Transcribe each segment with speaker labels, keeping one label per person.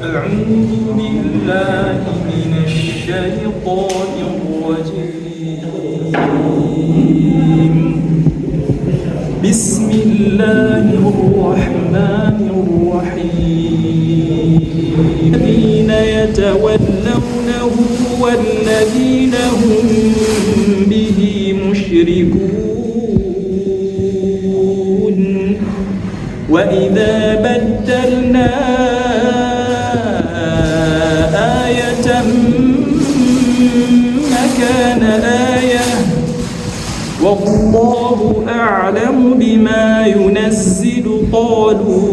Speaker 1: أعوذ بالله من الشيطان الرجيم. بسم الله الرحمن الرحيم. الذين يتولونه والذين هم به مشركون. وإذا بدلنا آية مكان آية والله أعلم بما ينزل قالوا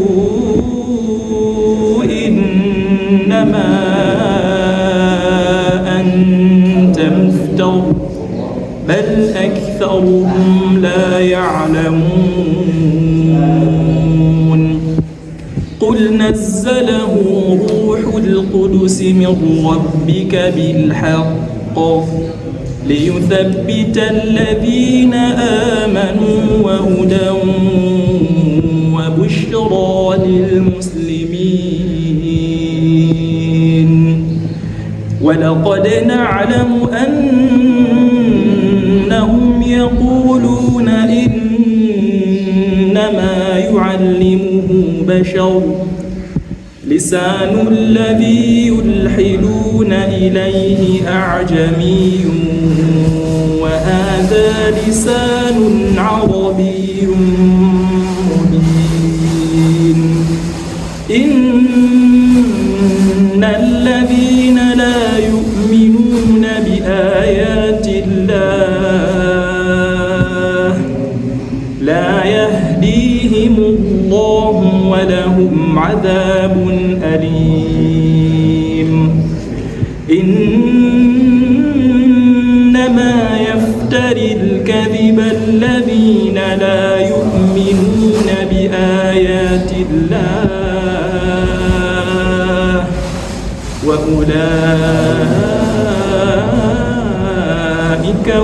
Speaker 1: إنما أنت مفتر بل أكثرهم لا يعلمون. قل نزله روح القدس من ربك بالحق ليثبت الذين آمنوا وهدى وبشرى للمسلمين. ولقد نعلم أنهم يقولون إنما يعلمه بشر لسان الذي يلحدون إليه أعجمي وهذا لسان عربي مبين. إن الذين لا يؤمنون بآيات الله لا يهديهم الله ولهم عذاب أليم. إنما يفتري الكذب الذين لا يؤمنون بآيات الله وأولئك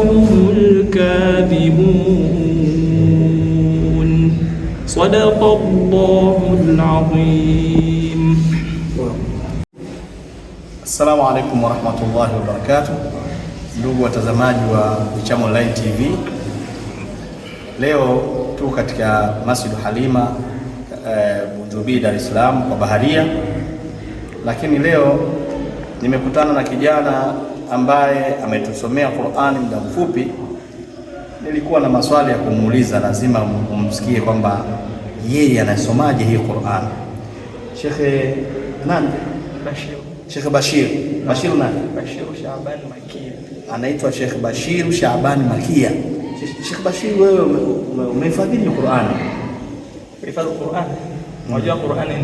Speaker 1: هم الكاذبون. صدق الله العظيم.
Speaker 2: Assalamu alaikum warahmatullahi wabarakatuh. Ndugu watazamaji wa Bichamo Online TV, leo tu katika Masjid Halima Bunjubi, Dar es Salaam kwa Baharia, lakini leo nimekutana na kijana ambaye ametusomea Qur'ani muda mfupi. Nilikuwa na maswali ya kumuuliza, lazima umsikie kwamba yeye anasomaje hii Qur'ani. Sheikh nani?
Speaker 1: Bashir.
Speaker 2: Sheikh Bashir. Bashir nani?
Speaker 1: Bashir Shaaban Makia.
Speaker 2: Anaitwa Sheikh Bashir Shaaban Makia. Sheikh Bashir, wewe umehifadhi Qur'ani?
Speaker 1: Kuhifadhi Qur'ani, unajua Qur'ani ni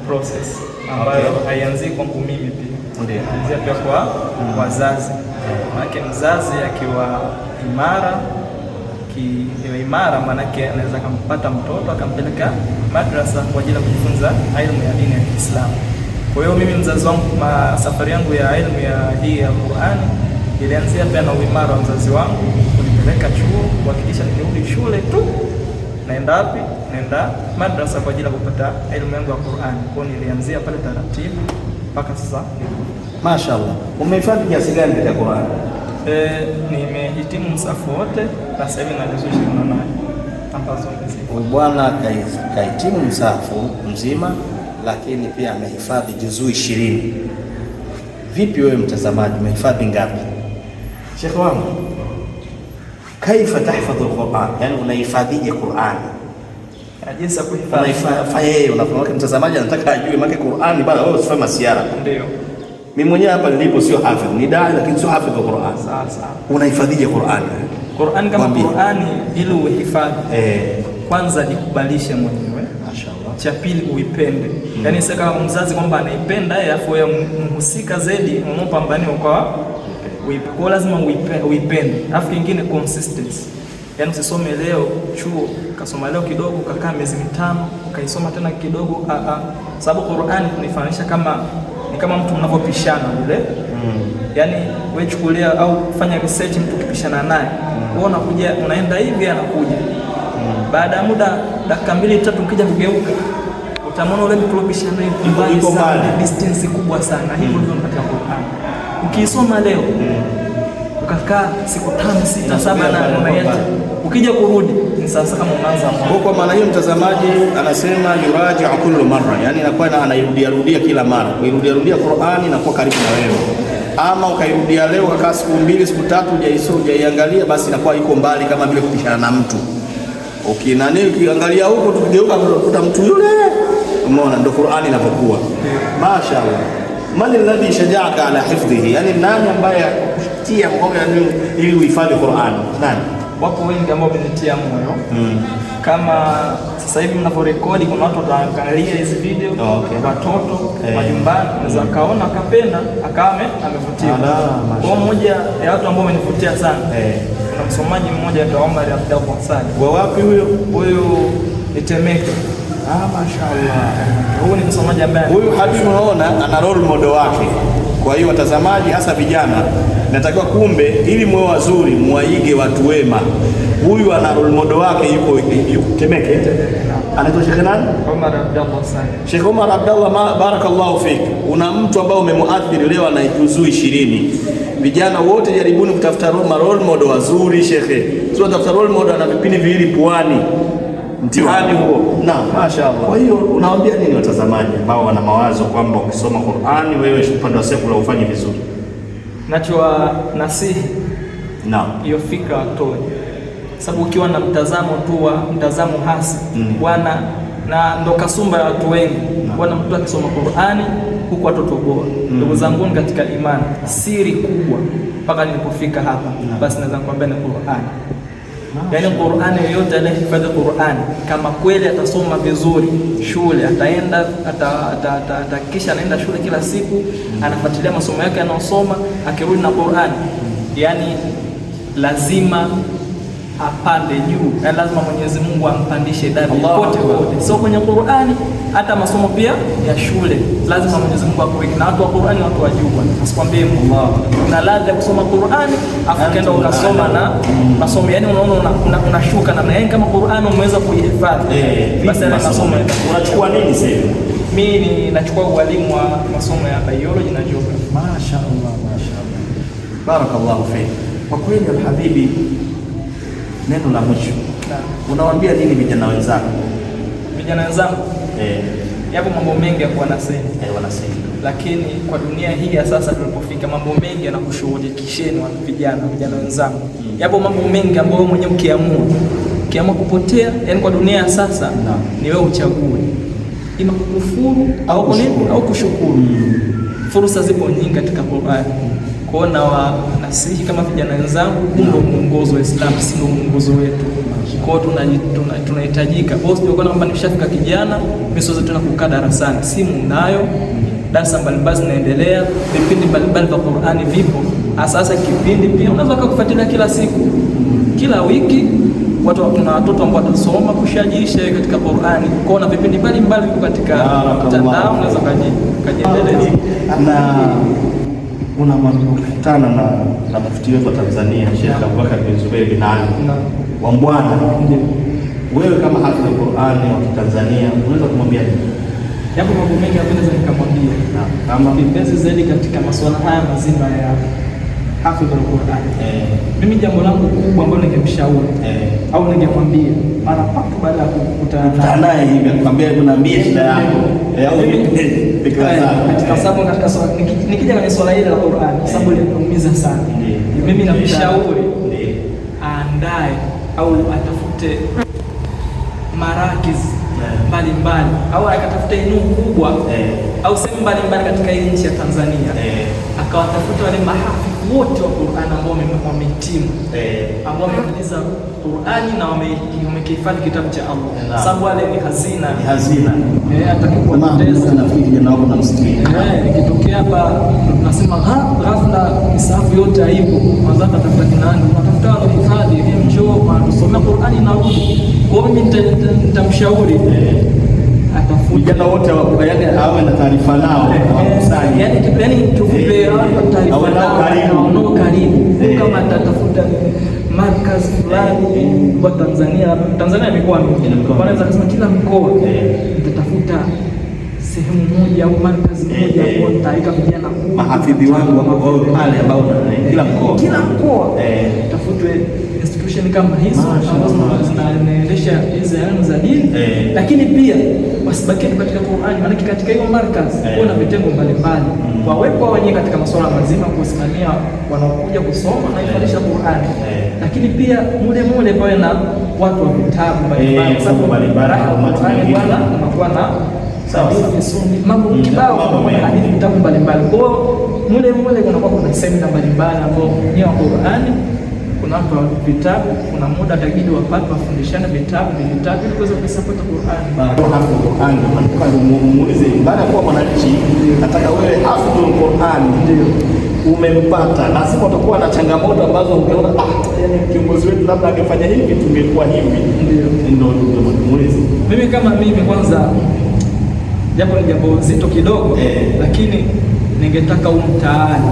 Speaker 1: process ambayo haianzi kwangu mimi pia.
Speaker 2: Ndio.
Speaker 1: Inaanzia pia kwa wazazi. Maana mzazi akiwa imara manake anaweza kumpata mtoto akampeleka madrasa kwa ajili ya kujifunza elimu ya dini ya Kiislamu. Kwa hiyo mimi mzazi wangu, safari yangu ya elimu ya hii ya Qur'ani ilianzia pia na uimara wa mzazi wangu kunipeleka chuo, kuhakikisha nikirudi shule tu naenda wapi? Naenda madrasa kwa ajili ya kupata elimu yangu ya Qur'ani. Kwa hiyo nilianzia pale taratibu mpaka sasa.
Speaker 2: Mashaallah. Umehifadhi kiasi gani katika Qur'ani?
Speaker 1: Nimehitimu msafu wote na sasa hivi na juzuu 28 ambazo
Speaker 2: huyu bwana kahitimu msafu mzima, lakini pia amehifadhi juzuu 20. Vipi wewe mtazamaji, umehifadhi ngapi? Sheikh wangu, kaifa tahfadhu al-Qur'an? Yani unahifadhije Qur'ani?
Speaker 1: Jinsi ya kuhifadhi.
Speaker 2: Yeye unafahamu, mtazamaji anataka ajue maana Qur'ani bana, wewe usifanye masiara.
Speaker 1: Ndio.
Speaker 2: Mimi mwenyewe hapa nilipo sio hafidh, ni dai lakini sio hafidh Qur'an.
Speaker 1: Sasa
Speaker 2: unahifadhije Qur'ani?
Speaker 1: Qur'ani kama Qur'ani ili uhifadhi, kwanza ikubalishe mwenyewe.
Speaker 2: Mashaallah.
Speaker 1: Cha pili uipende. Yaani sasa kama mzazi kwamba anaipenda yeye afu yeye mhusika zaidi unampambania kwa uipe, lazima uipende. Afu kingine consistency. Yaani usisome leo chuo, ukasoma leo kidogo, ukakaa miezi mitano, ukaisoma tena kidogo. Sababu Qur'ani tunaifanisha ni kama mtu mnapopishana vile. Yaani wewe chukulia au fanya research, mtu ukipishana naye, wewe unakuja unaenda hivi anakuja. Baada ya muda dakika 2-3 ukija kugeuka Tamona ule mkorofishano mbali sana, distance kubwa sana. Hivyo ndivyo katika Qur'an. Ukisoma leo ukakaa siku 5, 6, 7 na unaiacha, ukija kurudi ni sasa kama unaanza.
Speaker 2: Kwa maana hiyo mtazamaji anasema yuraji kullu marra, yani inakuwa anairudia kila mara. Kuirudia Qur'ani inakuwa karibu na wewe. Ama ukairudia leo ukakaa siku 2, siku 3 hujaiangalia, basi inakuwa iko mbali kama vile kupishana na mtu. Ukiangalia huko tukigeuka tunakuta mtu yule. Umeona ndio Qur'ani inapokuwa. Mashaallah. Man alladhi shaja'aka ala hifdhihi? Yani nani ambaye akutia moyo ili uhifadhi Qur'an? Nani?
Speaker 1: Wapo wengi ambao wamenitia moyo. Kama sasa hivi mnaporekodi kuna watu wataangalia hizi video, watoto majumbani wanaweza kaona akapenda akame amevutiwa. Kwa mmoja ya watu ambao wamenivutia sana. Kuna msomaji mmoja anaitwa Omar Abdallah Sali.
Speaker 2: Wa wapi huyo?
Speaker 1: Huyo ni Temeke.
Speaker 2: Mashaallah.
Speaker 1: Huyu ni msomaji ambaye
Speaker 2: huyu hadi unaona ana role model wake. Kwa hiyo watazamaji, hasa vijana, natakiwa kumbe ili mwe wazuri muwaige watu wema. Huyu ana role model wake, yuko Temeke. Anaitwa Sheikh nani?
Speaker 1: Omar Abdallah Sali.
Speaker 2: Sheikh Omar Abdallah, barakallahu fik. Una mtu ambao umemuathiri leo ana juzuu 20. Vijana wote jaribuni kutafuta role model wazuri shekhe. Sio tafuta role model na vipindi viwili puani. Mtihani huo. Naam, mashaallah. Kwa hiyo unawaambia nini watazamaji ambao wana mawazo kwamba ukisoma Qur'ani wewe upande wa sekula ufanye vizuri?
Speaker 1: Nachoa nasihi.
Speaker 2: Naam.
Speaker 1: Hiyo fikra watoe. Sababu ukiwa na mtazamo hasi bwana, na ndo kasumba ya watu wengi. Bwana mtu akisoma Qur'ani huku watoto bora. Ndugu zangu katika imani, siri kubwa mpaka nilipofika hapa basi naweza kuambia ni Qur'ani. Yaani Qur'ani yoyote anayehifadhi Qur'ani kama kweli atasoma vizuri shule, ataenda kisha anaenda shule kila siku, anafuatilia masomo yake anaosoma, akirudi na Qur'ani, yani lazima apande juu. Yani lazima Mwenyezi Mungu ampandishe daraja kote. Sio kwenye Qur'ani, hata masomo pia ya shule lazima Mwenyezi Mungu akuweke. Na watu wa Qur'ani watu wajua. Asikwambie Allah una ladha kusoma Qur'ani afu kenda ukasoma na masomo, yani unaona unashuka na yani kama Qur'ani umeweza kuihifadhi. Basi na masomo
Speaker 2: unachukua nini sasa?
Speaker 1: Mimi nachukua ualimu wa masomo ya biology na geography.
Speaker 2: Mashaallah, mashaallah. Barakallahu fik. Kwa kweli alhabibi, neno la mwisho. Unawaambia nini vijana wenzako?
Speaker 1: Vijana wenzangu? Yapo mambo mengi ya kuwa nasema.
Speaker 2: Wanasema.
Speaker 1: Lakini kwa dunia hii ya sasa tulipofika, mambo mengi yanakushughulikisheni vijana wenzangu. Yapo mambo mengi ambayo mwenyewe ukiamua kupotea, yani kwa dunia ya sasa ni wewe uchague. Ima kukufuru au kushukuru. Fursa zipo nyingi katika Qur'an. Kuona nasihi kama vijana wenzangu, ndio muongozo wa Islam, si ndio muongozo wetu. Kwa hiyo tunahitajika. Boss ndio kwamba nimeshafika kijana, mimi siwezi tena kukaa darasani. Simu nayo, darasa mbalimbali zinaendelea, vipindi mbalimbali vya Qur'ani vipo. Sasa kipindi pia unaweza kufuatilia kila siku. Kila wiki kuna watoto ambao watasoma kushajiisha katika Qur'ani. Kuna vipindi mbalimbali viko katika mtandao, unaweza kujiendeleza.
Speaker 2: Na unakutana na mufti wetu wa Tanzania Sheikh Abubakar bin Zubair bin Ali wa Mbwana. Wewe kama hafidh al-Qur'ani wa Tanzania unaweza kumwambia nini?
Speaker 1: Yapo mambo mengi naweza nikamwambia. Kama vipenzi zaidi katika masuala haya mazima ya hafidh al-Qur'ani. Mimi jambo langu kubwa ambalo ningemshauri au ningemwambia mara papo baada ya kukutana
Speaker 2: naye hivi akwambia tunaambie shida yako au
Speaker 1: katika sababu katika swala nikija kwenye swala hili la Qur'an, sababu linaumiza sana. Mimi namshauri aandae au atafute marakiz mbalimbali au akatafute eneo kubwa au sehemu mbalimbali katika nchi ya Tanzania, akawatafuta wale mahafidh wote wa Qur'an ambao wamehitimu, ambao wamemaliza Qur'ani na wamekihifadhi kitabu cha Allah. Sababu wale ni hazina. Atakapopoteza
Speaker 2: nafikiri jana wako na msikiti.
Speaker 1: Nikitokea hapa tunasema ghafla misafu yote haipo. Kwanza tatafuta kinani, tunatafuta wale hifadhi, njoo tusome Qur'ani na rudi. Kwa hiyo mimi nitamshauri atafuta
Speaker 2: vijana wote yani awe na taarifa nao, wakusanye.
Speaker 1: Yani tufupe taarifa nao karibu. Kama atatafuta markazi fulani kwa Tanzania imekuwa mingi. Wanaweza kusema kila mkoa nitatafuta sehemu moja au markazi moja ambao nitaweka vijana
Speaker 2: mahafidhi wangu wako pale ambao kila mkoa
Speaker 1: tafutwe institution kama hizo ambazo zinaendesha hizo elimu za dini, lakini pia wasibaki katika Qur'ani, maana katika hiyo markazi kuna vitengo mbalimbali wawekwa wenyewe katika masuala mazima kusimamia wanaokuja kusoma na kufundisha Qur'ani, lakini pia mule pawe na watu wa vitabu mbalimbali, kwa sababu Qur'ani bwana anakuwa na mambo kibao, hadithi, vitabu mbalimbali. Kwa hiyo mule kunakuwa kuna semina mbalimbali ambao ni wa Qur'ani, kuna watu wa vitabu, kuna muda tajidi wapate wafundishane vitabu ili kuweza kusapota Qur'ani.
Speaker 2: Muulize baada ya kuwa mwananchi, nataka wewe hafidhul Qur'ani ndio umempata, lazima utakuwa na changamoto ambazo ungeona yani kiongozi wetu labda angefanya hivi tungekuwa hivi. Ndio muulize.
Speaker 1: Mimi kama mimi kwanza, japo ni jambo zito kidogo, lakini ningetaka mtaani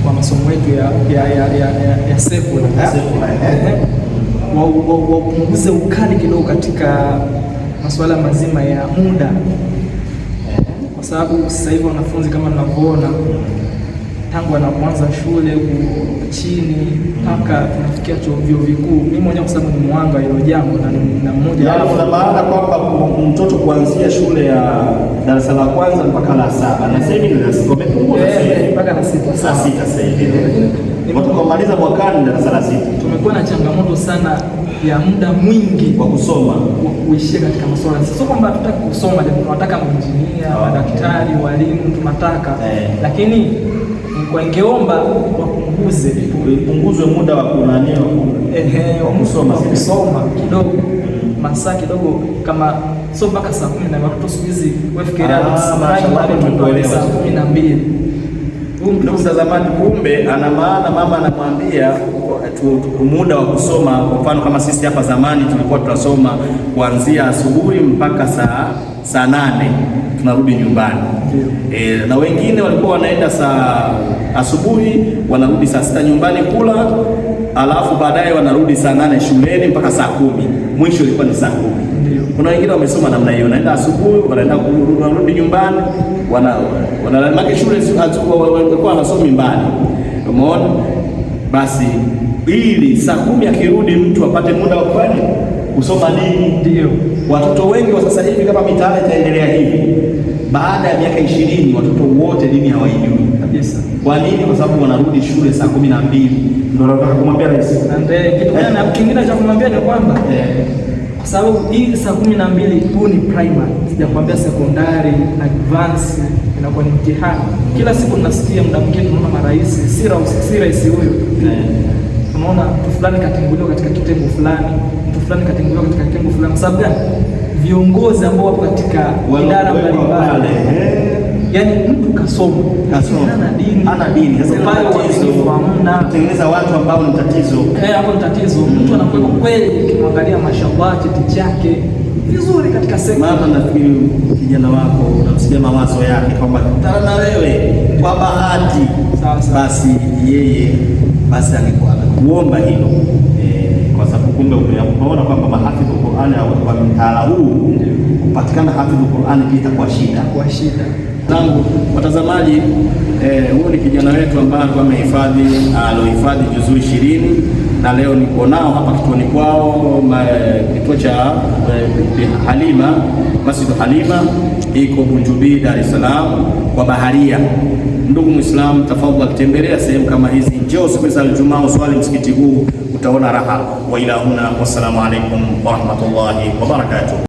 Speaker 1: kwa masomo yetu ya sekula wapunguze ukali kidogo katika masuala mazima ya muda, kwa sababu sasa hivi wanafunzi kama tunavyoona tangu wanapoanza shule chini mpaka tunafikia vyuo vikuu. Mimi mwenyewe kwa sababu ni mwanga hilo jambo na mmoja
Speaker 2: hapo, na maana kwamba mtoto kuanzia shule ya darasa la kwanza mpaka la 7 na sasa hivi ndio tumepungua
Speaker 1: mpaka la 6
Speaker 2: sasa hivi watu kumaliza mwakani darasa la 6.
Speaker 1: Tumekuwa na changamoto sana ya muda mwingi
Speaker 2: wa kusoma,
Speaker 1: wa kuishia katika masuala. Sio kwamba tunataka kusoma, tunataka injinia, madaktari, walimu tunataka, lakini wangeomba
Speaker 2: wapunguzwe muda wa kunania
Speaker 1: wa kusoma kidogo, masaa kidogo, kama sio mpaka saa 10 na watoto siku hizi wafikiria saa 12.
Speaker 2: Ndugu mtazamaji, kumbe ana maana mama anamwambia muda wa kusoma. Kwa mfano kama sisi hapa zamani tulikuwa tunasoma kuanzia asubuhi mpaka saa 8 tunarudi nyumbani. Na wengine walikuwa wanaenda saa asubuhi wanarudi saa 6 nyumbani kula, alafu baadaye wanarudi saa 8 shuleni mpaka saa 10, mwisho ilikuwa ni saa 10. Kuna wengine wamesoma namna hiyo, wanaenda asubuhi wanarudi nyumbani, wana shule walikuwa wanasomi mbali, umeona. Basi ili saa 10 akirudi mtu apate muda wa kufanya kusoma dini. Ndio watoto wengi wa sasa hivi, kama mitaala itaendelea hivi, baada ya miaka 20 watoto wote dini hawaijui kabisa. Kwa nini? Kwa sababu wanarudi shule saa 12. Ndio nataka kumwambia rais.
Speaker 1: Kitu gani kingine cha kumwambia ni kwamba kwa sababu hii saa 12 huu ni primary, sijakwambia secondary, advance inakuwa ni mtihani. Kila siku tunasikia, muda mwingine tunaona marais, si rais huyo, tunaona mtu fulani katenguliwa katika kitengo fulani, mtu fulani katenguliwa katika kitengo fulani. Kwa sababu gani? Viongozi ambao wapo katika idara mbalimbali, yani mtu kasoma ana dini sasa pale hamna kutengeneza watu ambao ni tatizo. Hapo ni tatizo. Mtu anakuwa kweli, ukimwangalia mashallah cheti chake vizuri katika sekta.
Speaker 2: Mama, nafikiri kijana wako unamsikia mawazo yake kwamba kutana na wewe kwa bahati, basi yeye angekuwa kuomba hilo, kwa sababu kumbe umeona kwamba mahafidhu Qur'ani kwa mtaala huu kupatikana hafidhu Qur'ani pia itakuwa shida. Zangu watazamaji, huyu ni kijana wetu ambaye alohifadhi juzuu 20 na leo niko nao hapa kituoni kwao, kituo cha Halima, Masjid Halima iko Bunjubi, Dar es Salaam kwa Baharia. Ndugu Muislamu, tafadhali tembelea sehemu kama hizi, njoo siku za Ijumaa uswali msikiti huu, utaona raha. Wa ila huna, wassalamu alaikum wa rahmatullahi wa barakatuh.